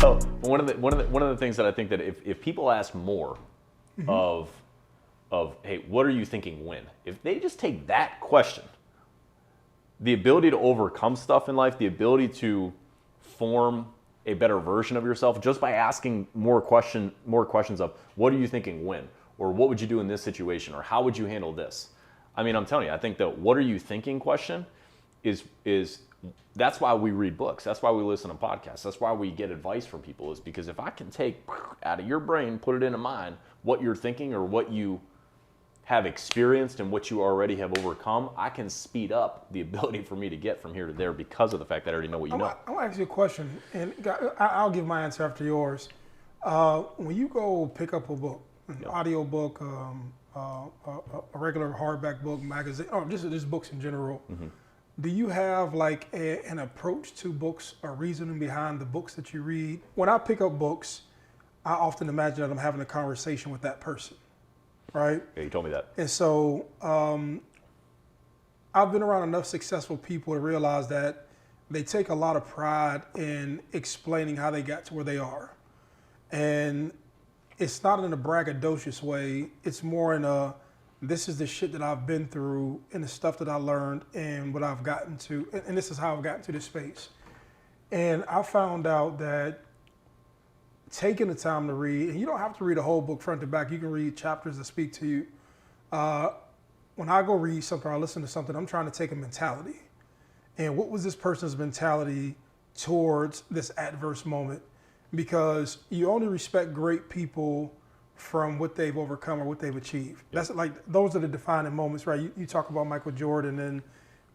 So one of the things that I think that if people ask more of hey, what are you thinking when? If they just take that question, the ability to overcome stuff in life, the ability to form a better version of yourself just by asking more questions of what are you thinking when, or what would you do in this situation, or how would you handle this? I mean, I'm telling you, I think that what are you thinking question is that's why we read books. That's why we listen to podcasts. That's why we get advice from people, is because if I can take out of your brain, put it into mine, what you're thinking or what you have experienced and what you already have overcome, I can speed up the ability for me to get from here to there because of the fact that I already know what you know. I want to ask you a question, and I'll give my answer after yours. When you go pick up a book, an audio book, a regular hardback book, magazine, or just books in general, do you have like an approach to books, a reasoning behind the books that you read? When I pick up books, I often imagine that I'm having a conversation with that person, right? Yeah, you told me that. And so I've been around enough successful people to realize that they take a lot of pride in explaining how they got to where they are. And it's not in a braggadocious way. It's more in a, this is the shit that I've been through and the stuff that I learned and what I've gotten to, and this is how I've gotten to this space. And I found out that taking the time to read, and you don't have to read a whole book front to back, you can read chapters that speak to you. When I go read something or I listen to something, I'm trying to take a mentality. And what was this person's mentality towards this adverse moment? Because you only respect great people from what they've overcome or what they've achieved. That's like, those are the defining moments, right? You talk about Michael Jordan and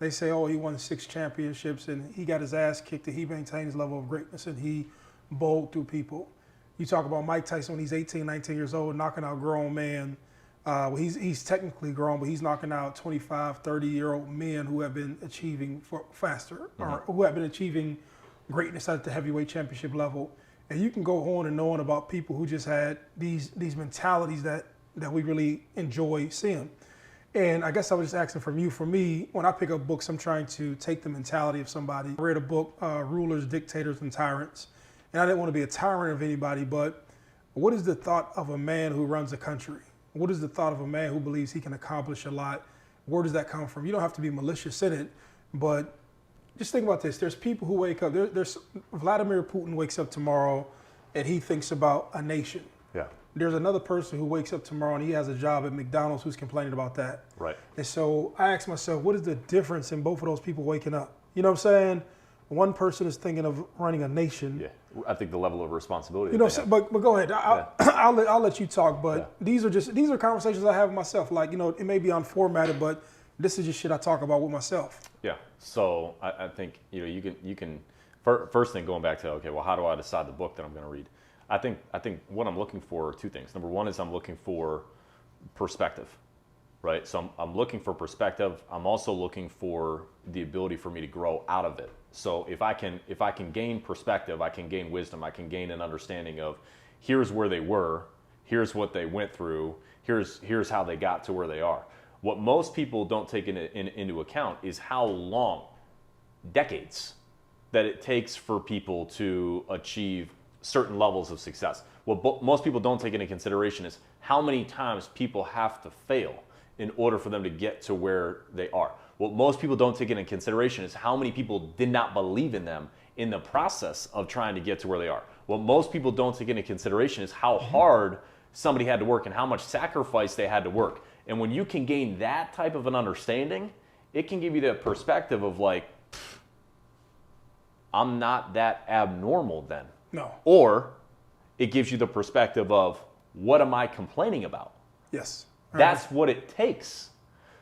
they say, oh, he won 6 championships and he got his ass kicked and he maintained his level of greatness and he bowled through people. You talk about Mike Tyson when he's 18, 19 years old, knocking out grown men. He's technically grown, but he's knocking out 25, 30-year-old men who have been achieving faster or who have been achieving greatness at the heavyweight championship level. And you can go on and on about people who just had these mentalities that we really enjoy seeing. And I guess I was just asking from you. For me, when I pick up books, I'm trying to take the mentality of somebody. I read a book, Rulers, Dictators, and Tyrants. And I didn't want to be a tyrant of anybody, but what is the thought of a man who runs a country? What is the thought of a man who believes he can accomplish a lot? Where does that come from? You don't have to be malicious in it, but just think about this. There's people who wake up. There's Vladimir Putin wakes up tomorrow and he thinks about a nation. Yeah. There's another person who wakes up tomorrow and he has a job at McDonald's who's complaining about that. Right. And so I ask myself, what is the difference in both of those people waking up? You know what I'm saying? One person is thinking of running a nation. Yeah. I think the level of responsibility. You know, but go ahead. I'll let you talk. But these are conversations I have with myself. Like, you know, it may be unformatted, but this is just shit I talk about with myself. Yeah. So I think, you know, you can first thing, going back to, okay, well, how do I decide the book that I'm going to read? I think what I'm looking for are 2 things. Number one is I'm looking for perspective, right? So I'm looking for perspective. I'm also looking for the ability for me to grow out of it. So if I can gain perspective, I can gain wisdom, I can gain an understanding of here's where they were, here's what they went through, here's how they got to where they are. What most people don't take into account is how long, decades, that it takes for people to achieve certain levels of success. What most people don't take into consideration is how many times people have to fail in order for them to get to where they are. What most people don't take into consideration is how many people did not believe in them in the process of trying to get to where they are. What most people don't take into consideration is how hard somebody had to work and how much sacrifice they had to work. And when you can gain that type of an understanding, it can give you the perspective of like, I'm not that abnormal then. No. Or it gives you the perspective of, what am I complaining about? Yes. That's what it takes.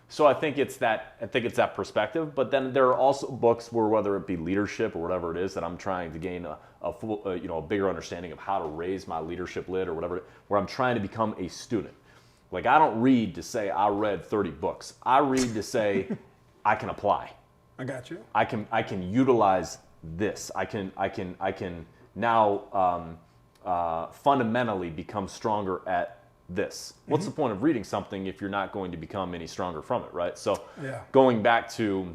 So I think it's that perspective. But then there are also books where, whether it be leadership or whatever it is, that I'm trying to gain a bigger understanding of how to raise my leadership lid or whatever, where I'm trying to become a student. Like, I don't read to say I read 30 books. I read to say I can apply. I got you. I can utilize this. I can now fundamentally become stronger at this. What's the point of reading something if you're not going to become any stronger from it, right? So going back to,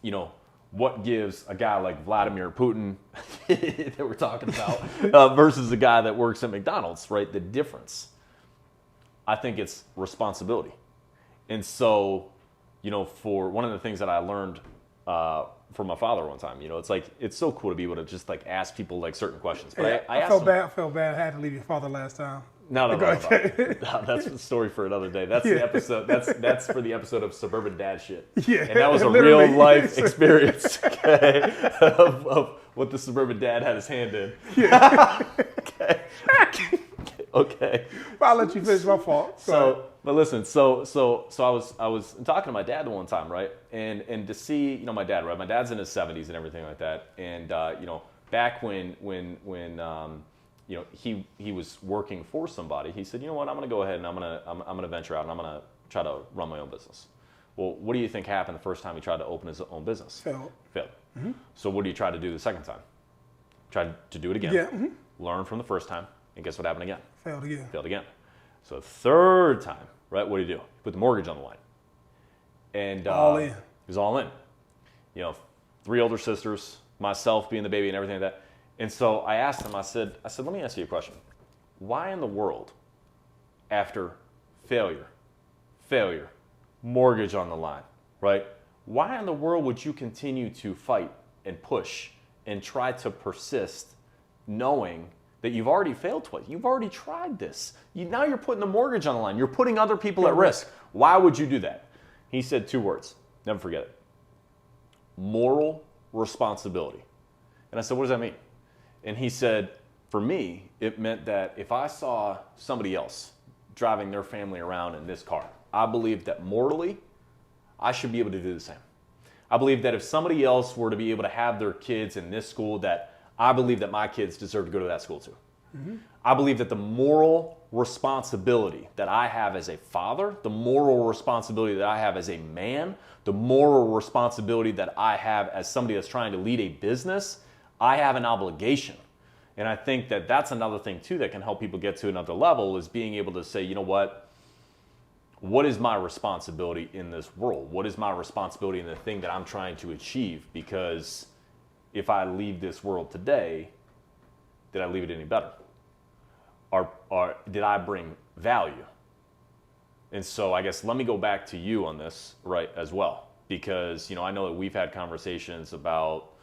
you know, what gives a guy like Vladimir Putin that we're talking about versus a guy that works at McDonald's, right? The difference, I think it's responsibility. And so, for one of the things that I learned from my father one time, it's like, it's so cool to be able to just like ask people like certain questions. But Yeah, I felt bad. I felt bad. I had to leave your father last time. No. That's a story for another day. That's the episode. That's for the episode of Suburban Dad Shit. Yeah, and that was a real life experience, okay, of what the suburban dad had his hand in. Yeah. Okay. I'll let you finish. My fault. But listen. So I was talking to my dad one time, right? And to see, my dad, right? My dad's in his 70s and everything like that. And back when he was working for somebody, he said, you know what, I'm going to go ahead and I'm going to venture out and I'm going to try to run my own business. Well, what do you think happened the first time he tried to open his own business? Failed. Mm-hmm. So what do you try to do the second time? Tried to do it again. Yeah. Mm-hmm. Learn from the first time, and guess what happened again? Failed again. So third time, right? What do you do? Put the mortgage on the line. And all in. He was all in. 3 older sisters, myself being the baby and everything like that. And so I asked him, I said, let me ask you a question. Why in the world, after failure, mortgage on the line, right? Why in the world would you continue to fight and push and try to persist knowing that you've already failed twice? You've already tried this. Now you're putting the mortgage on the line. You're putting other people at risk. Why would you do that? He said 2 words. Never forget it. Moral responsibility. And I said, what does that mean? And he said, for me, it meant that if I saw somebody else driving their family around in this car, I believe that morally, I should be able to do the same. I believe that if somebody else were to be able to have their kids in this school, that I believe that my kids deserve to go to that school too. Mm-hmm. I believe that the moral responsibility that I have as a father, the moral responsibility that I have as a man, the moral responsibility that I have as somebody that's trying to lead a business, I have an obligation. And I think that that's another thing too that can help people get to another level, is being able to say, you know what is my responsibility in this world? What is my responsibility in the thing that I'm trying to achieve? Because if I leave this world today, did I leave it any better? Or did I bring value? And so I guess let me go back to you on this, right, as well. Because, I know that we've had conversations about,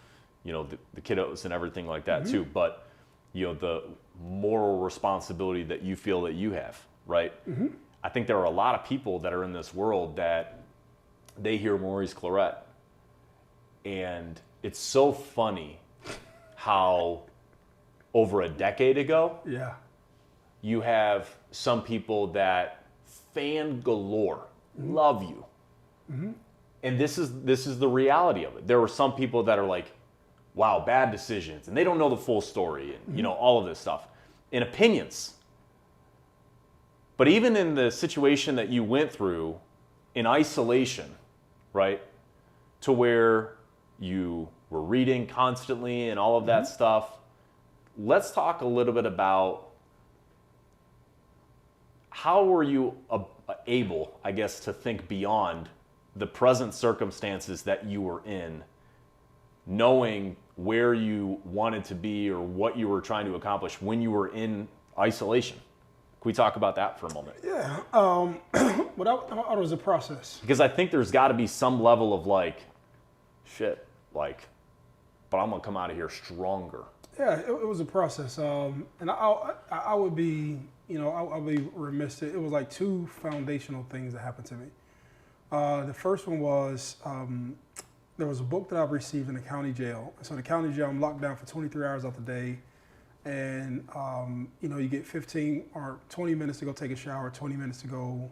the kiddos and everything like that too. But, the moral responsibility that you feel that you have, right? Mm-hmm. I think there are a lot of people that are in this world that they hear Maurice Claret, and it's so funny how over a decade ago, you have some people that fan galore, love you. Mm-hmm. And this is the reality of it. There were some people that are like, wow, bad decisions, and they don't know the full story, and all of this stuff. And opinions. But even in the situation that you went through in isolation, right, to where you were reading constantly and all of that stuff, let's talk a little bit about how were you able, I guess, to think beyond the present circumstances that you were in, knowing where you wanted to be or what you were trying to accomplish when you were in isolation. Can we talk about that for a moment? Yeah. But it was a process. Because I think there's got to be some level of like, shit, like, but I'm going to come out of here stronger. Yeah, it was a process. And I would be, I'll be remiss. It was like 2 foundational things that happened to me. The first one was there was a book that I received in the county jail. So in the county jail, I'm locked down for 23 hours out the day. And, you get 15 or 20 minutes to go take a shower, 20 minutes to go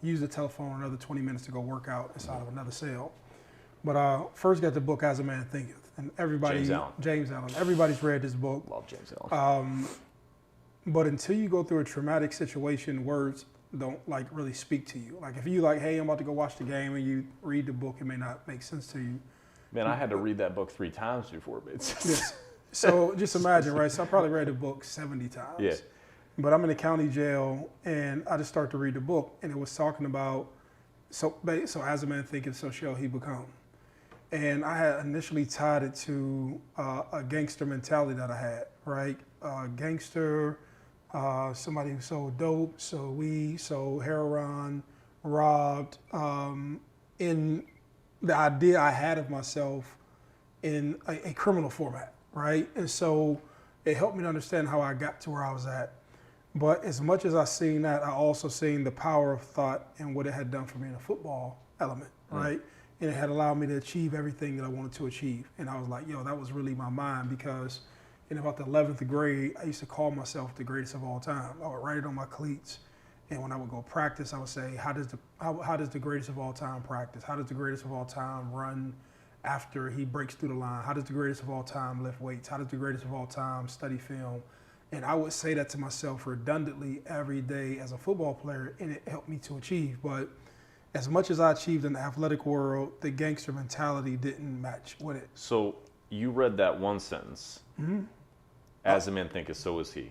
use the telephone, another 20 minutes to go work out inside of another cell. But first got the book As a Man Thinketh. And everybody, James Allen, everybody's read this book. Love James Allen. But until you go through a traumatic situation, words don't like really speak to you. Like if you like, hey, I'm about to go watch the game, and you read the book, it may not make sense to you. Man, I had to read that book 3 times before it made sense. Yes. So just imagine, right? So I probably read the book 70 times. Yeah. But I'm in the county jail, and I just start to read the book, and it was talking about, so as a man thinketh, so shall he become. And I had initially tied it to a gangster mentality that I had, right? Gangster, somebody who sold dope, sold weed, sold heroin, robbed, in the idea I had of myself in a criminal format, right? And so it helped me to understand how I got to where I was at. But as much as I seen that, I also seen the power of thought and what it had done for me in a football element, right? And it had allowed me to achieve everything that I wanted to achieve. And I was like, yo, that was really my mind, because in about the 11th grade, I used to call myself the greatest of all time. I would write it on my cleats. And when I would go practice, I would say, how does the greatest of all time practice? How does the greatest of all time run after he breaks through the line? How does the greatest of all time lift weights? How does the greatest of all time study film? And I would say that to myself redundantly every day as a football player, and it helped me to achieve. But as much as I achieved in the athletic world, the gangster mentality didn't match with it. So you read that one sentence. As a man thinketh, so is he.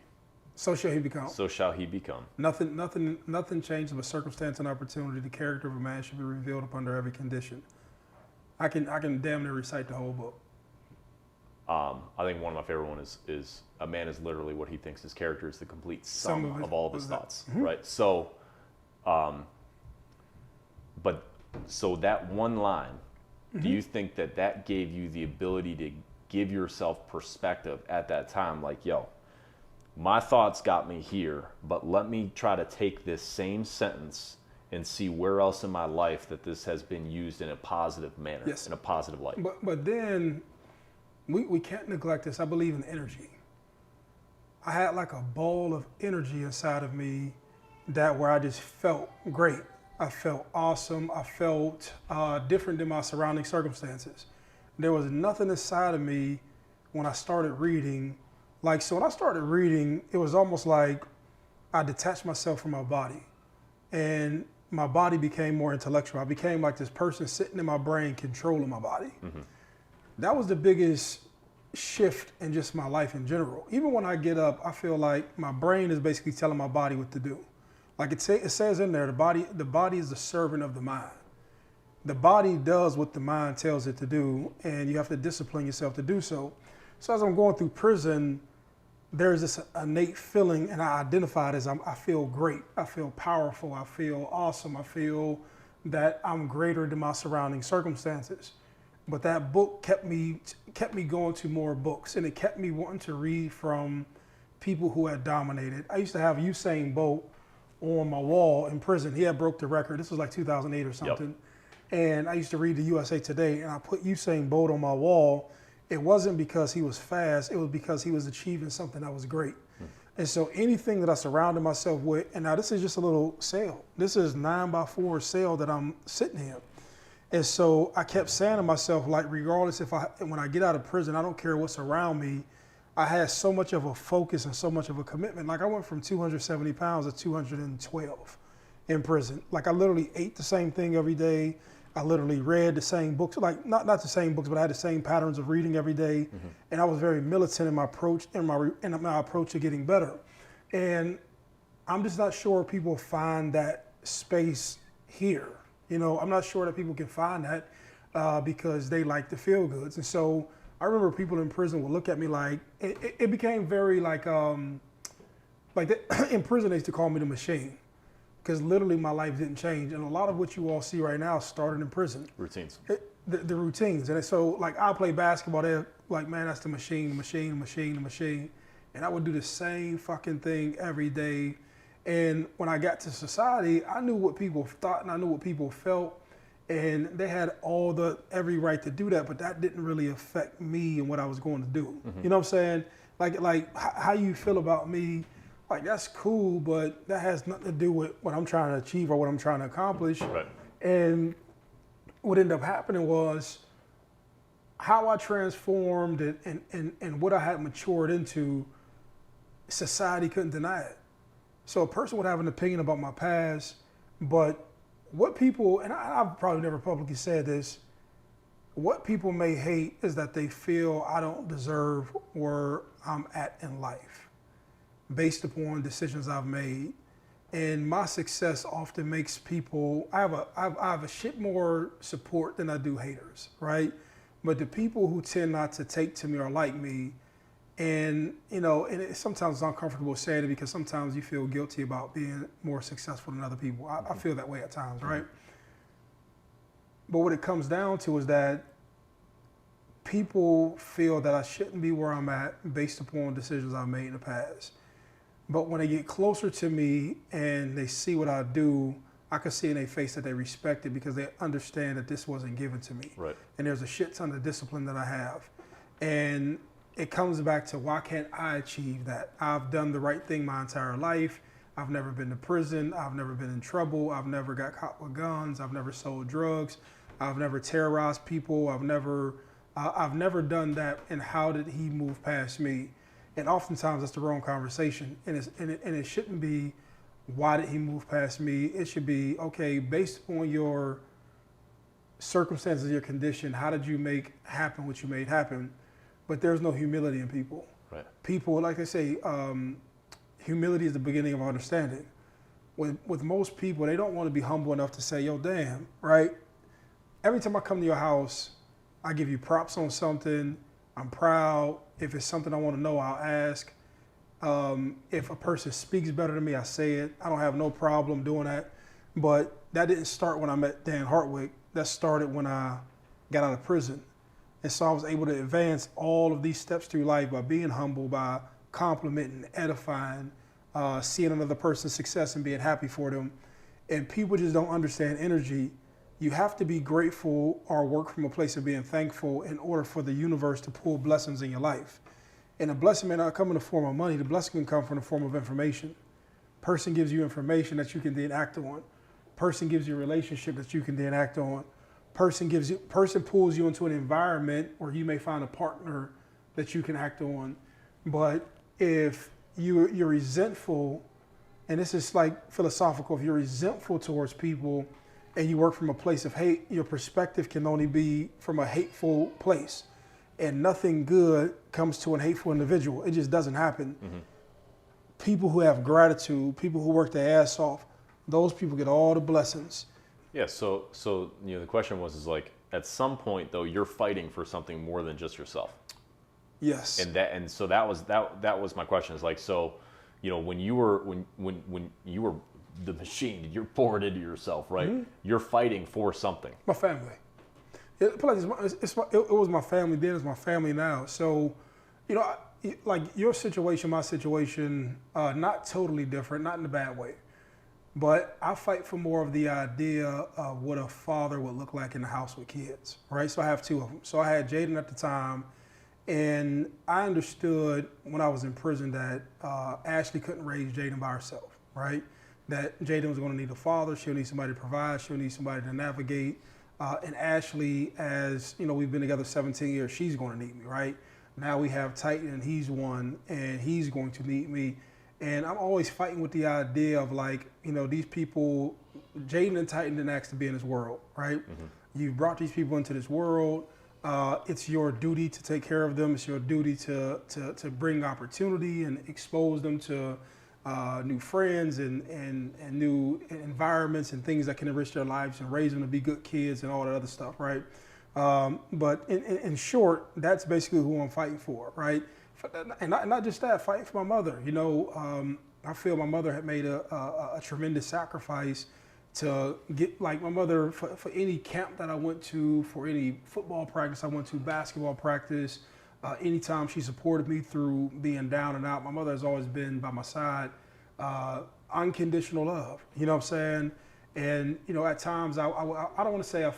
So shall he become. So shall he become. Nothing changes but circumstance and opportunity. The character of a man should be revealed up under every condition. I can damn near recite the whole book. I think one of my favorite ones is a man is literally what he thinks. His character is the complete sum of all of his thoughts, right? So, so that one line, do you think that gave you the ability to give yourself perspective at that time? Like, yo, my thoughts got me here, but let me try to take this same sentence and see where else in my life that this has been used in a positive manner, in a positive light. But then we can't neglect this. I believe in energy. I had like a ball of energy inside of me where I just felt great. I felt awesome. I felt different than my surrounding circumstances. There was nothing inside of me when I started reading. So when I started reading, it was almost like I detached myself from my body, and my body became more intellectual. I became like this person sitting in my brain controlling my body. That was the biggest shift in just my life in general. Even when I get up, I feel like my brain is basically telling my body what to do. Like it says in there, the body is the servant of the mind. The body does what the mind tells it to do, and you have to discipline yourself to do so. So as I'm going through prison, there's this innate feeling, and I identify it as I feel great. I feel powerful. I feel awesome. I feel that I'm greater than my surrounding circumstances. But that book kept me going to more books, and it kept me wanting to read from people who had dominated. I used to have Usain Bolt on my wall in prison. He had broke the record. This was like 2008 or something. And I used to read the USA Today, and I put Usain Bolt on my wall. It wasn't because he was fast. It was because he was achieving something that was great. And so anything that I surrounded myself with, and now this is just a little cell. This is 9x4 cell that I'm sitting in. And so I kept saying to myself, like, regardless when I get out of prison, I don't care what's around me. I had so much of a focus and so much of a commitment. Like I went from 270 pounds to 212 in prison. Like I literally ate the same thing every day. I literally read the same books, like not the same books, but I had the same patterns of reading every day. And I was very militant in my approach to getting better. And I'm just not sure people find that space here. I'm not sure that people can find that because they like the feel goods. And so I remember people in prison would look at me like, it became very in prison they used to call me the machine, because literally my life didn't change. And a lot of what you all see right now started in prison. Routines. The routines. And so like I play basketball, they're like, man, that's the machine. And I would do the same fucking thing every day. And when I got to society, I knew what people thought and I knew what people felt, and they had every right to do that, but that didn't really affect me and what I was going to do. You know what I'm saying? Like how you feel about me, like that's cool, but that has nothing to do with what I'm trying to achieve or what I'm trying to accomplish. Right. And what ended up happening was how I transformed and what I had matured into, society couldn't deny it. So a person would have an opinion about my past, but what people, and I've probably never publicly said this, what people may hate is that they feel I don't deserve where I'm at in life based upon decisions I've made. And my success often makes people, I have a shit more support than I do haters, right? But the people who tend not to take to me or like me, and sometimes it's uncomfortable saying it because sometimes you feel guilty about being more successful than other people. I feel that way at times, right? But what it comes down to is that people feel that I shouldn't be where I'm at based upon decisions I've made in the past. But when they get closer to me and they see what I do, I can see in their face that they respect it because they understand that this wasn't given to me. Right. And there's a shit ton of discipline that I have. And it comes back to, why can't I achieve that? I've done the right thing my entire life. I've never been to prison. I've never been in trouble. I've never got caught with guns. I've never sold drugs. I've never terrorized people. I've never done that. And how did he move past me? And oftentimes that's the wrong conversation. And it shouldn't be, why did he move past me? It should be, okay, based upon your circumstances, your condition, how did you make happen what you made happen? But there's no humility in people. Right. People, like I say, humility is the beginning of understanding. With most people, they don't want to be humble enough to say, yo, damn, right? Every time I come to your house, I give you props on something. I'm proud. If it's something I want to know, I'll ask. If a person speaks better than me, I say it. I don't have no problem doing that. But that didn't start when I met Dan Hartwick. That started when I got out of prison. And so I was able to advance all of these steps through life by being humble, by complimenting, edifying, seeing another person's success and being happy for them. And people just don't understand energy. You have to be grateful or work from a place of being thankful in order for the universe to pull blessings in your life. And a blessing may not come in the form of money. The blessing can come from the form of information. Person gives you information that you can then act on. Person gives you a relationship that you can then act on. Person pulls you into an environment where you may find a partner that you can act on. But if you're resentful, and this is like philosophical, if you're resentful towards people and you work from a place of hate, your perspective can only be from a hateful place. And nothing good comes to a hateful individual. It just doesn't happen. Mm-hmm. People who have gratitude, people who work their ass off, those people get all the blessings. Yeah, so the question was like, at some point though, you're fighting for something more than just yourself. Yes. And so that was my question. Is like, so, when you were the machine, you're poured into yourself, right? Mm-hmm. You're fighting for something. My family. It was my family then, it's my family now. So, like your situation, my situation, not totally different, not in a bad way. But I fight for more of the idea of what a father would look like in the house with kids, right? So I have two of them. So I had Jaden at the time, and I understood when I was in prison that Ashley couldn't raise Jaden by herself, right? That Jaden was going to need a father. She'll need somebody to provide. She'll need somebody to navigate. And Ashley, as we've been together 17 years, she's going to need me, right? Now we have Titan, and he's one, and he's going to need me. And I'm always fighting with the idea of these people, Jaden and Titan didn't ask to be in this world, right? Mm-hmm. You've brought these people into this world. It's your duty to take care of them. It's your duty to bring opportunity and expose them to new friends and new environments and things that can enrich their lives and raise them to be good kids and all that other stuff, right? But in short, that's basically who I'm fighting for, right? And not just that, fighting for my mother. I feel my mother had made a tremendous sacrifice to get, like, my mother, for any camp that I went to, for any football practice I went to, basketball practice, anytime she supported me through being down and out, my mother has always been by my side. Unconditional love, you know what I'm saying? And, at times I don't want to say I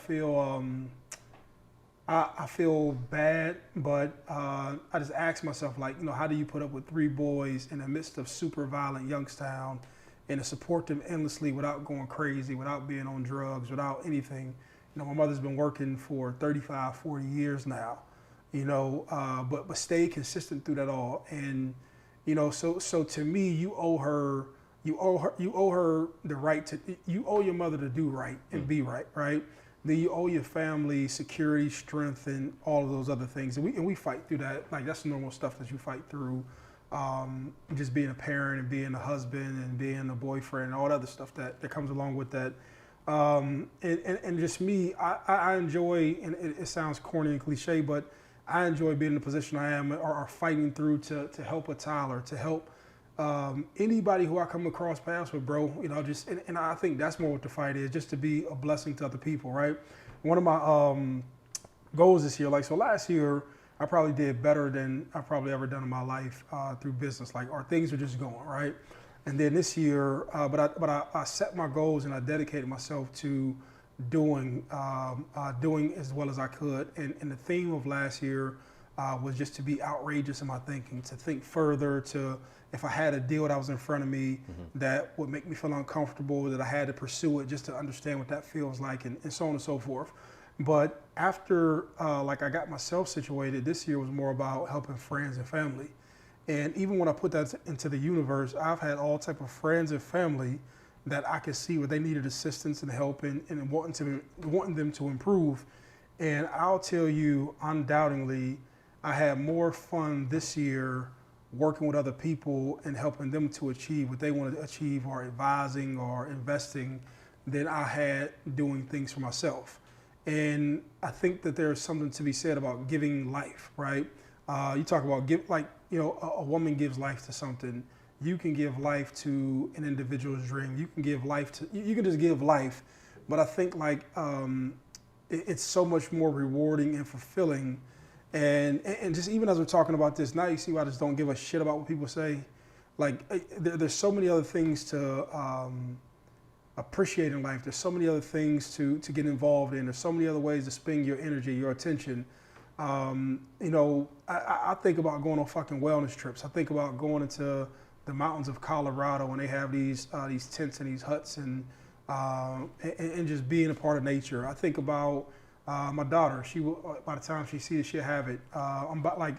feel bad, but I just ask myself, how do you put up with 3 boys in the midst of super violent Youngstown and to support them endlessly without going crazy, without being on drugs, without anything? My mother's been working for 35, 40 years now, but stay consistent through that all. And, so to me, you owe her the right to, you owe your mother to do right and be right, right? Then you owe your family security, strength, and all of those other things. And we fight through that. Like, that's normal stuff that you fight through. Just being a parent and being a husband and being a boyfriend and all that other stuff that comes along with that. And just me, I enjoy, and it sounds corny and cliche, but I enjoy being in the position I am, or fighting through to help a Tyler, to help anybody who I come across paths with, bro. You know, just and I think that's more what the fight is, just to be a blessing to other people, right? One of my goals this year, like so last year, I probably did better than I've probably ever done in my life through business, like or things were just going right. And then this year, but I set my goals and I dedicated myself to doing doing as well as I could. And the theme of last year was just to be outrageous in my thinking, to think further, to if I had a deal that was in front of me that would make me feel uncomfortable, that I had to pursue it just to understand what that feels like, and so on and so forth. But after like I got myself situated, this year was more about helping friends and family. And even when I put that into the universe, I've had all type of friends and family that I could see where they needed assistance and help and wanting them to improve. And I'll tell you, undoubtedly, I had more fun this year working with other people and helping them to achieve what they wanted to achieve, or advising or investing, than I had doing things for myself. And I think that there's something to be said about giving life, right? You talk about a woman gives life to something. You can give life to an individual's dream. You can give life to, you can just give life. But I think like it's so much more rewarding and fulfilling. And just even as we're talking about this now, you see why I just don't give a shit about what people say. Like there's so many other things to appreciate in life. There's so many other things to get involved in. There's so many other ways to spend your energy, your attention. I think about going on fucking wellness trips. I think about going into the mountains of Colorado when they have these tents and these huts and just being a part of nature. I think about my daughter. She will, by the time she sees it, she'll have it. I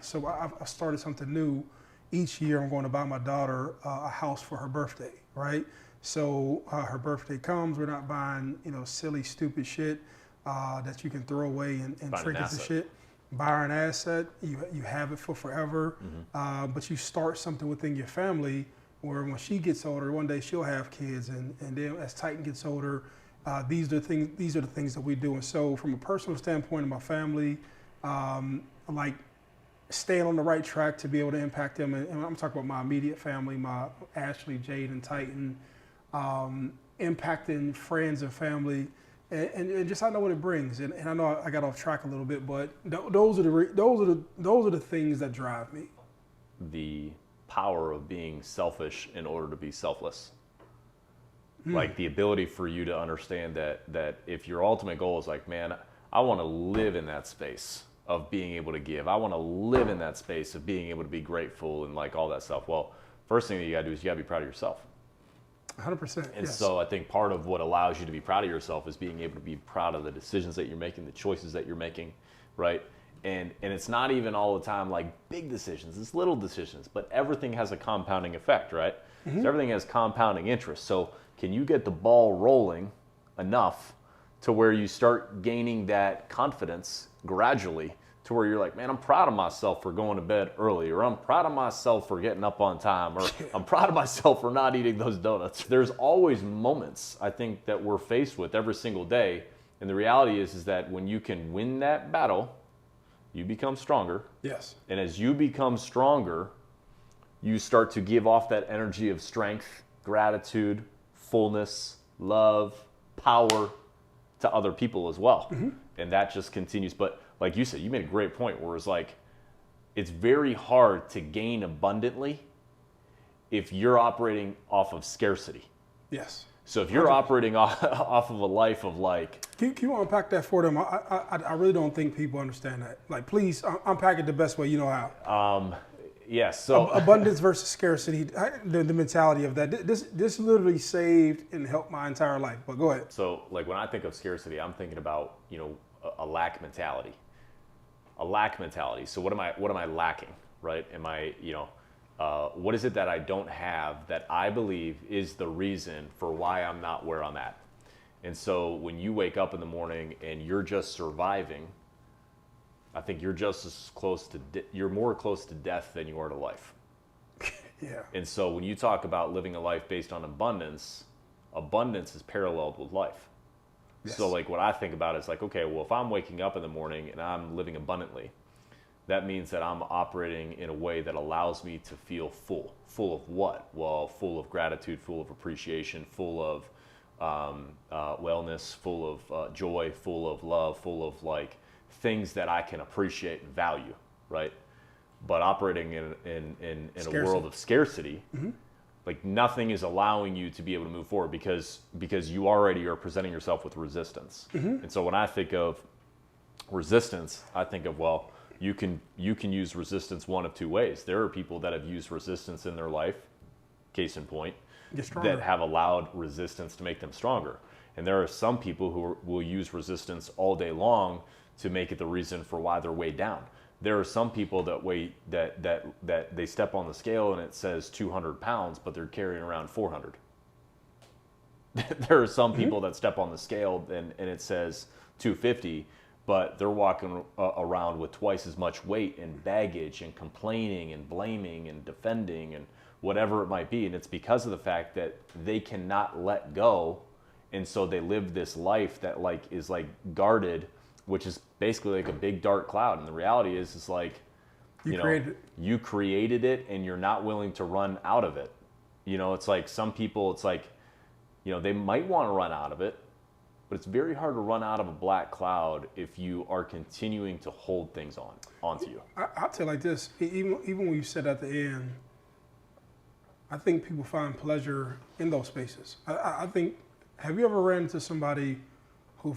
started something new. Each year I'm going to buy my daughter a house for her birthday, right? So her birthday comes, we're not buying, silly, stupid shit that you can throw away and trinkets and shit. Buy her an asset, you have it for forever, but you start something within your family where when she gets older, one day she'll have kids, and then as Titan gets older, these are the things that we do. And so from a personal standpoint of my family, like staying on the right track to be able to impact them, and I'm talking about my immediate family, my Ashley, Jade, and Titan, impacting friends and family. And just I know what it brings, and I know I got off track a little bit, but those are the things that drive me. The power of being selfish in order to be selfless, like the ability for you to understand that if your ultimate goal is like, man, I want to live in that space of being able to give, I want to live in that space of being able to be grateful and like all that stuff. Well, first thing that you got to do is you got to be proud of yourself. 100%. And yes. So I think part of what allows you to be proud of yourself is being able to be proud of the decisions that you're making, the choices that you're making, right? And it's not even all the time like big decisions, it's little decisions, but everything has a compounding effect, right? So everything has compounding interest. So can you get the ball rolling enough to where you start gaining that confidence gradually to where you're like, man, I'm proud of myself for going to bed early, or I'm proud of myself for getting up on time, or I'm proud of myself for not eating those donuts. There's always moments, I think, that we're faced with every single day. And the reality is that when you can win that battle, you become stronger. Yes. And as you become stronger, you start to give off that energy of strength, gratitude, fullness, love, power to other people as well. And that just continues. But like you said, you made a great point where it's like, it's very hard to gain abundantly if you're operating off of scarcity. Yes. So if you're operating off of a life of like... Can you unpack that for them? I really don't think people understand that. Like, please unpack it the best way you know how. Yes. So abundance versus scarcity, the mentality of that. This literally saved and helped my entire life. But go ahead. So like when I think of scarcity, I'm thinking about, a lack mentality. A lack mentality. So what am I lacking, right? Am I, what is it that I don't have that I believe is the reason for why I'm not where I'm at? And so when you wake up in the morning and you're just surviving, I think you're just as close to, you're more close to death than you are to life. Yeah. And so when you talk about living a life based on abundance, abundance is paralleled with life. Yes. So like what I think about is like, okay, well, if I'm waking up in the morning and I'm living abundantly, that means that I'm operating in a way that allows me to feel full. Full of what? Well, full of gratitude, full of appreciation, full of wellness, full of joy, full of love, full of like things that I can appreciate and value, right? But operating in a world of scarcity, like nothing is allowing you to be able to move forward because you already are presenting yourself with resistance. And so when I think of resistance, I think of, well, you can use resistance one of two ways. There are people that have used resistance in their life, case in point, that have allowed resistance to make them stronger. And there are some people who will use resistance all day long to make it the reason for why they're weighed down. There are some people that they step on the scale and it says 200 pounds, but they're carrying around 400. There are some people that step on the scale and it says 250, but they're walking around with twice as much weight and baggage and complaining and blaming and defending and whatever it might be. And it's because of the fact that they cannot let go. And so they live this life that like is like guarded, which is basically like a big dark cloud. And the reality is, it's like, you created it and you're not willing to run out of it. You know, it's like some people, it's like, they might want to run out of it, but it's very hard to run out of a black cloud if you are continuing to hold things onto you. I'll tell you like this, even when you said at the end, I think people find pleasure in those spaces. I think, have you ever ran into somebody who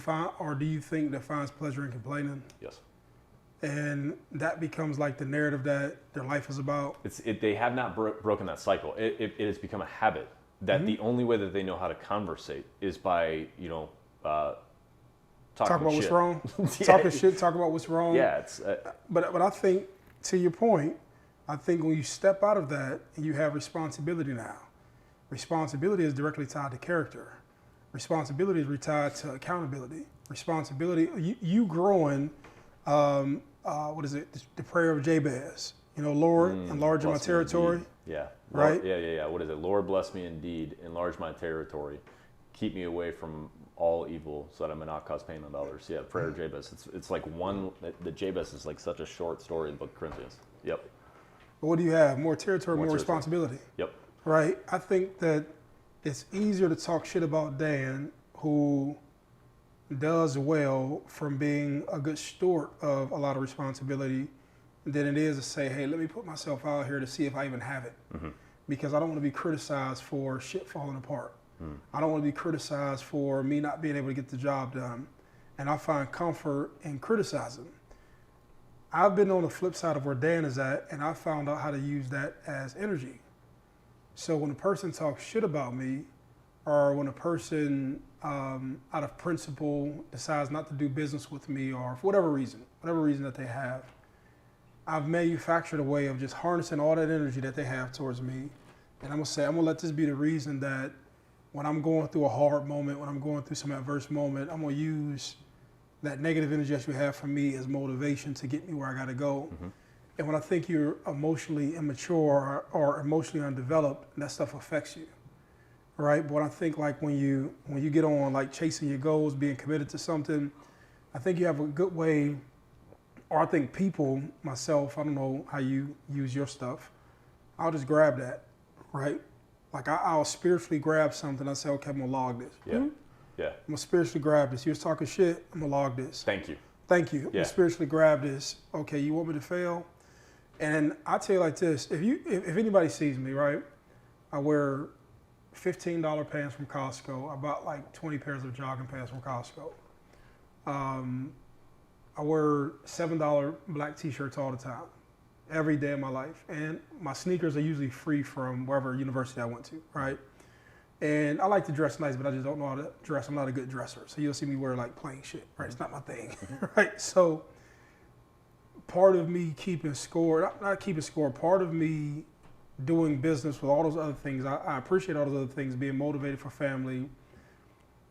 do you think that finds pleasure in complaining? Yes. And that becomes like the narrative that their life is about? They have not broken that cycle. It has become a habit that the only way that they know how to conversate is by, talk about shit. What's wrong. Yeah. Talking shit, talk about what's wrong. Yeah. But I think, to your point, I think when you step out of that and you have responsibility now, responsibility is directly tied to character. Responsibility is tied to accountability. Responsibility, you growing, what is it? The prayer of Jabez. Lord, enlarge my territory. Yeah. Right? Lord, yeah. What is it? Lord, bless me indeed, enlarge my territory. Keep me away from all evil so that I may not cause pain on others. Yeah, prayer of Jabez. It's like the Jabez is like such a short story in the book of Corinthians. Yep. But what do you have? More territory, more responsibility. Yep. Right? I think that it's easier to talk shit about Dan, who does well from being a good steward of a lot of responsibility, than it is to say, hey, let me put myself out here to see if I even have it. Because I don't want to be criticized for shit falling apart. I don't want to be criticized for me not being able to get the job done. And I find comfort in criticizing. I've been on the flip side of where Dan is at, and I found out how to use that as energy. So when a person talks shit about me, or when a person out of principle decides not to do business with me, or for whatever reason that they have, I've manufactured a way of just harnessing all that energy that they have towards me. And I'm gonna let this be the reason that when I'm going through a hard moment, when I'm going through some adverse moment, I'm gonna use that negative energy that you have for me as motivation to get me where I gotta go. And when I think you're emotionally immature or emotionally undeveloped, that stuff affects you, right? But when I think like when you get on like chasing your goals, being committed to something, I think you have a good way, or I think people, myself, I don't know how you use your stuff, I'll just grab that, right? Like I'll spiritually grab something. I say, okay, I'm gonna log this. Yeah. Yeah. I'm gonna spiritually grab this. You was talking shit, I'm gonna log this. Thank you. Thank you. I'm gonna spiritually grab this. Okay, you want me to fail? And I tell you like this, if anybody sees me, right, I wear $15 pants from Costco. I bought like 20 pairs of jogging pants from Costco. I wear $7 black t-shirts all the time, every day of my life. And my sneakers are usually free from wherever university I went to, right? And I like to dress nice, but I just don't know how to dress. I'm not a good dresser. So you'll see me wear like plain shit, right? It's not my thing, right? So part of me keeping score, not keeping score, part of me doing business with all those other things, I appreciate all those other things, being motivated for family.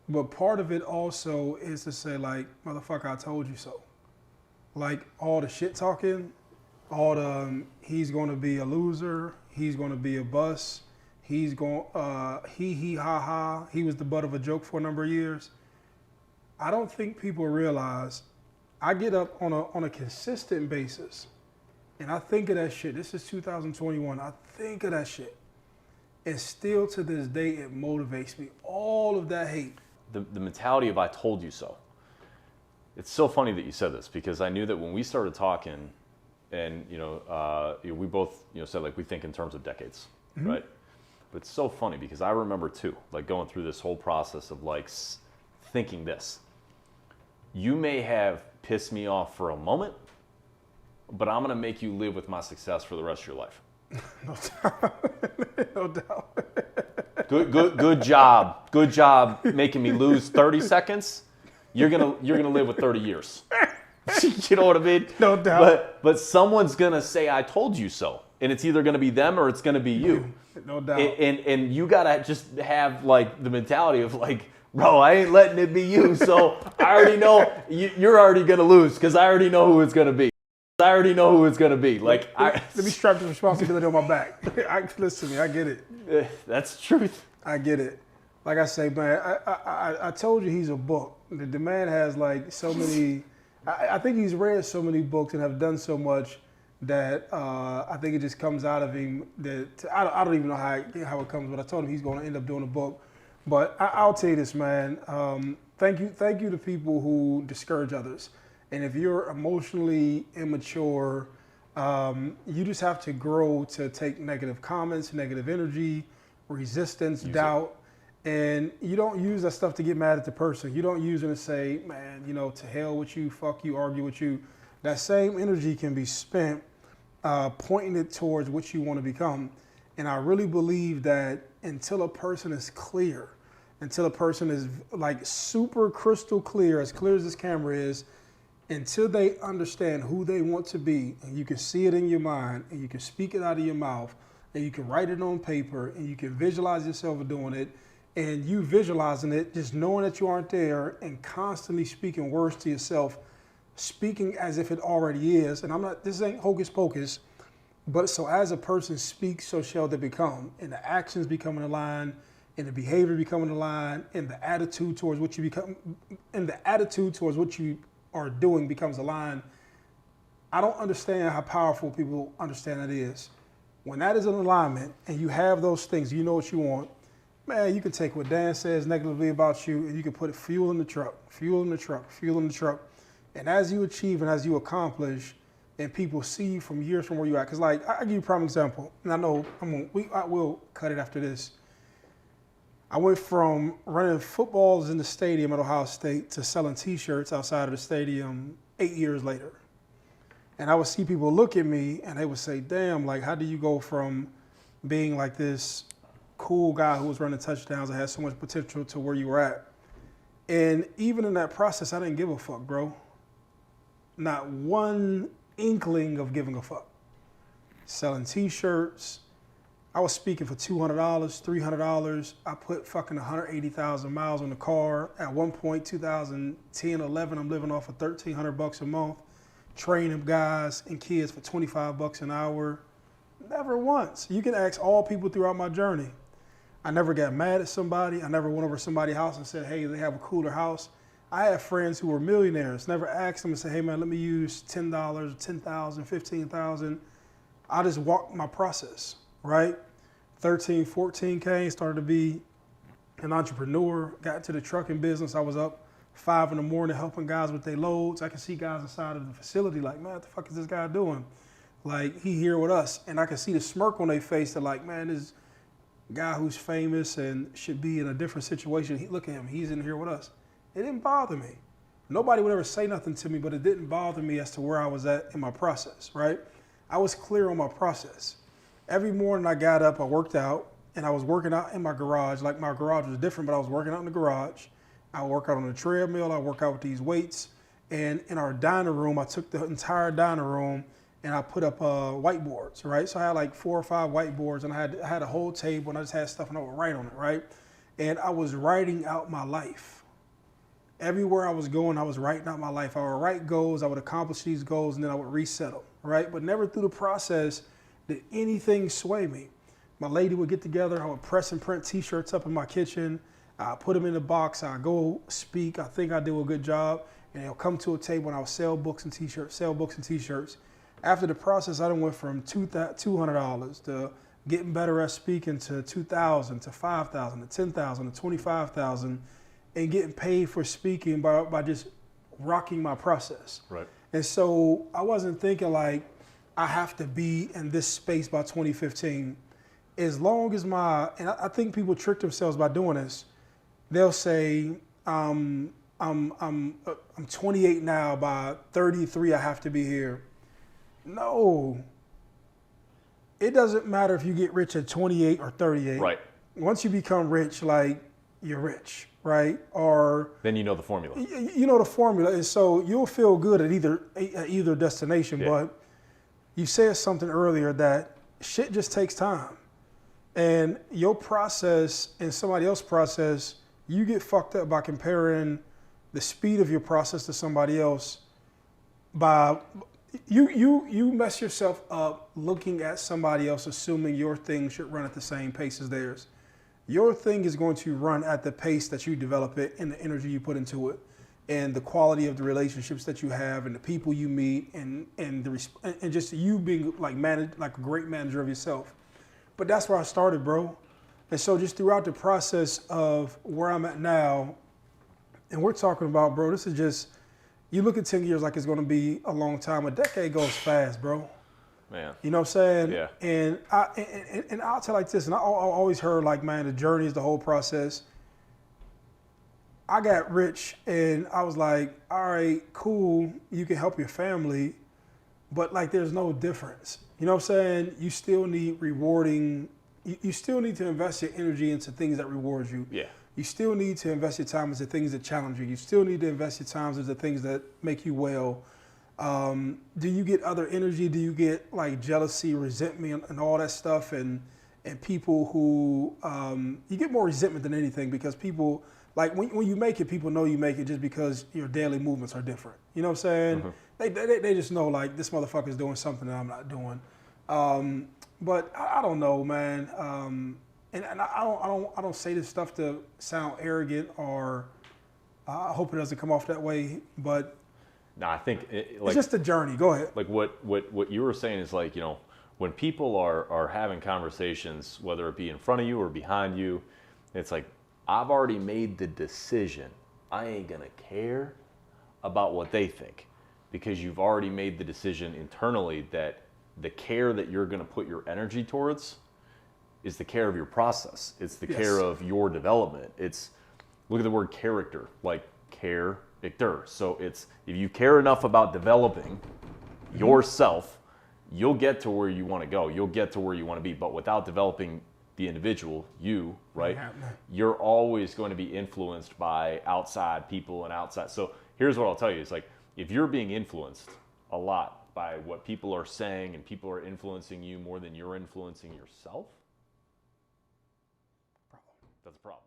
But part of it also is to say like, motherfucker, I told you so. Like all the shit talking, all the, he's going to be a loser, he's going to be a bust, he's going, ha ha, he was the butt of a joke for a number of years. I don't think people realize I get up on a consistent basis and I think of that shit. This is 2021. I think of that shit. And still to this day, it motivates me. All of that hate. The mentality of I told you so. It's so funny that you said this because I knew that when we started talking and, we both, said like we think in terms of decades, right? But it's so funny because I remember too, like going through this whole process of like thinking this. You may have pissed me off for a moment, but I'm going to make you live with my success for the rest of your life. No doubt. No doubt. Good job. Good job making me lose 30 seconds. You're gonna live with 30 years. You know what I mean? No doubt. But someone's gonna say I told you so, and it's either gonna be them or it's gonna be you. No doubt. And you gotta just have like the mentality of like, bro, I ain't letting it be you. So I already know you're already gonna lose because I already know who it's gonna be. I already know who it's gonna be. Like, let me strap the responsibility on my back. Listen to me, I get it. That's the truth. I get it. Like I say, man, I told you he's a book. The man has like so many. I think he's read so many books and have done so much that I think it just comes out of him. That I don't even know how it comes, but I told him he's going to end up doing a book. But I'll tell you this, man. Thank you to people who discourage others. And if you're emotionally immature, you just have to grow to take negative comments, negative energy, resistance, doubt. And you don't use that stuff to get mad at the person. You don't use it to say, man, to hell with you, fuck you, argue with you. That same energy can be spent pointing it towards what you want to become. And I really believe that until a person is clear, until a person is like super crystal clear as this camera is, until they understand who they want to be, and you can see it in your mind, and you can speak it out of your mouth, and you can write it on paper, and you can visualize yourself doing it, and you visualizing it, just knowing that you aren't there, and constantly speaking words to yourself, speaking as if it already is. And this ain't hocus pocus, but so as a person speaks, so shall they become, and the actions become in line, and the behavior become in line, and the attitude towards what you become, and the attitude towards what you are doing becomes aligned. I don't understand how powerful people understand that is. When that is in alignment and you have those things, you know what you want, man, you can take what Dan says negatively about you and you can put fuel in the truck. And as you achieve and as you accomplish, and people see you from years from where you're at, because like, I'll give you a prime example, and I know I will cut it after this. I went from running footballs in the stadium at Ohio State to selling T-shirts outside of the stadium 8 years later. And I would see people look at me and they would say, damn, like, how do you go from being like this cool guy who was running touchdowns and had so much potential to where you were at? And even in that process, I didn't give a fuck, bro. Not one inkling of giving a fuck. Selling T-shirts. I was speaking for $200, $300. I put fucking 180,000 miles on the car. At one point, 2010, 11, I'm living off of $1,300 a month. Training guys and kids for $25 an hour. Never once. You can ask all people throughout my journey. I never got mad at somebody. I never went over to somebody's house and said, hey, they have a cooler house. I have friends who were millionaires. Never asked them and said, hey man, let me use $10, $10,000, $15,000. I just walked my process, right? 13, 14K, started to be an entrepreneur, got into the trucking business. I was up 5 in the morning helping guys with their loads. I could see guys inside of the facility like, man, what the fuck is this guy doing? Like, he here with us. And I could see the smirk on their face. They're like, man, this guy who's famous and should be in a different situation. Look at him, he's in here with us. It didn't bother me. Nobody would ever say nothing to me, but it didn't bother me as to where I was at in my process, right? I was clear on my process. Every morning I got up, I worked out, and I was working out in my garage. Like, my garage was different, but I was working out in the garage. I would work out on the treadmill, I work out with these weights. And in our dining room, I took the entire dining room and I put up whiteboards, right? So I had like 4 or 5 whiteboards, and I had a whole table, and I just had stuff and I would write on it, right? And I was writing out my life. Everywhere I was going, I was writing out my life. I would write goals, I would accomplish these goals, and then I would reset them, right? But never through the process did anything sway me. My lady would get together, I would press and print T-shirts up in my kitchen. I put them in the box. I go speak. I think I do a good job, and they'll come to a table and I'll sell books and T-shirts. Sell books and T-shirts. After the process, I done went from $200 to getting better at speaking to $2,000 to $5,000 to $10,000 to $25,000, and getting paid for speaking by just rocking my process. Right. And so I wasn't thinking like I have to be in this space by 2015. As long as and I think people trick themselves by doing this. They'll say, I'm 28 now, by 33 I have to be here. No. It doesn't matter if you get rich at 28 or 38. Right. Once you become rich, like, you're rich, right? Or then you know the formula. You know the formula, and so you'll feel good at either destination. Yeah. But you said something earlier that shit just takes time, and your process and somebody else's process, you get fucked up by comparing the speed of your process to somebody else. By you mess yourself up looking at somebody else, assuming your thing should run at the same pace as theirs. Your thing is going to run at the pace that you develop it and the energy you put into it, and the quality of the relationships that you have and the people you meet, and just you being like a great manager of yourself. But that's where I started, bro. And so just throughout the process of where I'm at now, and we're talking about, bro, this is just, you look at 10 years like it's going to be a long time. A decade goes fast, bro. Man. You know what I'm saying? Yeah. And I'll tell like this, and I always heard like, man, the journey is the whole process. I got rich and I was like, all right, cool, you can help your family, but like there's no difference. You know what I'm saying? You still need rewarding, you still need to invest your energy into things that reward you. Yeah. You still need to invest your time into things that challenge you. You still need to invest your time into things that make you well. Do you get other energy? Do you get like jealousy, resentment, and all that stuff? And people who, you get more resentment than anything, because people, like when you make it, people know you make it just because your daily movements are different. You know what I'm saying? Mm-hmm. They just know like, this motherfucker's doing something that I'm not doing. But I don't know, man. And I don't say this stuff to sound arrogant, or I hope it doesn't come off that way, but no, I think it's just a journey. Go ahead. Like what you were saying is like, you know, when people are having conversations, whether it be in front of you or behind you, it's like, I've already made the decision. I ain't gonna care about what they think, because you've already made the decision internally that the care that you're gonna put your energy towards is the care of your process. It's the care of your development. It's, look at the word character, like character. So it's, if you care enough about developing yourself, you'll get to where you want to go. You'll get to where you want to be. But without developing the individual, you, right? You're always going to be influenced by outside people and outside. So here's what I'll tell you. It's like, if you're being influenced a lot by what people are saying, and people are influencing you more than you're influencing yourself, that's a problem.